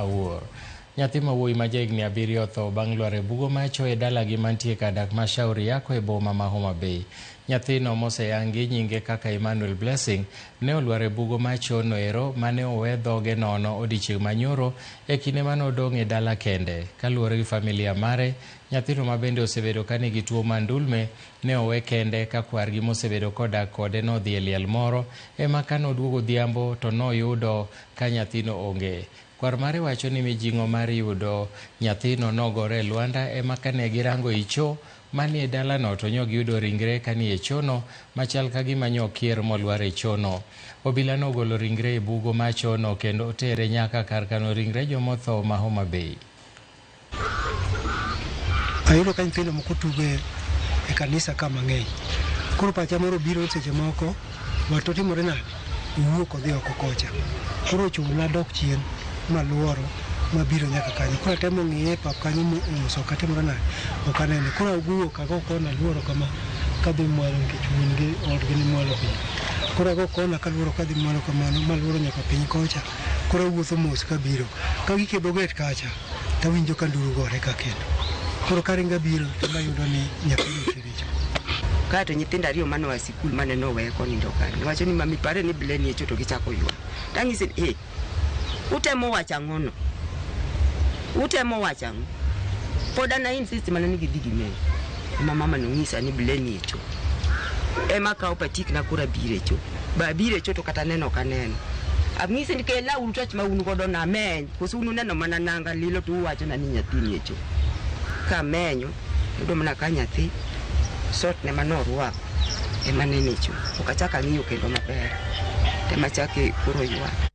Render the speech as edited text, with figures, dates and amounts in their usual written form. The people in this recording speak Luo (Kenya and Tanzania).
Awuor. Nyathi ma wuoyi ma jahigni 7 otho bang' lwar e bugo macho e dalagi mantie Kadak Mashauri Yako e boma ma Homa Bay. Nyathino moseyangi nyinge kaka Emmanuel Blessing ne olwar e bugo macho noero mane owe dhoge nono odiechieng' manyoro e kinde mane odong' e dala kende. Kaluwore gi familia mare, nyathino ma bende osebedo ka nigi tuo mar ndulme ne owe kende ka kwargi mosebedo kodak kode nodhi e liel moro ema ka noduogo odhiambo to noyudo ka nyathino onge. Kwar mare wacho ni mijing'o mar yudo nyathino nogore e lwanda ema kane girango i cho manie dalano to nyo giyudo ringre kanie chono machal ka gima nyo kier molwar e chono. Obila nogolo ringre e bugo machono kendo otere nyaka kar kano ringre jomotho ma Homa Bay. Ayudo ka nyithindo moko tugo e kanisa ka mang'eny. Koro pacha moro biro seche moko wato timore nade wuok odhi oko kocha. Koro chuna dok chien maluoro mabiro nyaka kanyo. Koro temo ng'iye pap kanyo moso ka timore nade ok anene. Koro awuok ago kona luoro kama kadhi mwalo nikech wuon gi odgi ni mwalo piny. Koro ago kona kaluoro kadhi mwalo kamano maluoro nyaka piny kocha. Koro awuotho mos kabiro. Ka gikedo get kacha tawinjo ka nduru gore ka kendo. Koro karinga biro to mayudo ni nyathino osericho. Kato nyithindo ariyo mane wa sikul mane nowe konindo kanyo. Wacho ni mami pare ni Bleni e choto gichako ywak. Tang'isi utemo wacho ang'ono. Utemo wacho ang'o. Pod ana insist mana ni gidhi gimeny. Mama nong'isa ni Bleni e cho. Ema kawo patik na kura bire cho. Ba bire cho to kata neno kaneno. Ang'isi ni kela uru chach ma unu godo na meny. Koso unu neno mana nanga lilo to uwacho na ni nyathini e cho. Ka menyo yudo mana ka nyathi sot ne manorwako ema nene cho. Ok achaka ng'iyo kendo maber. Tema chake kuro ywak.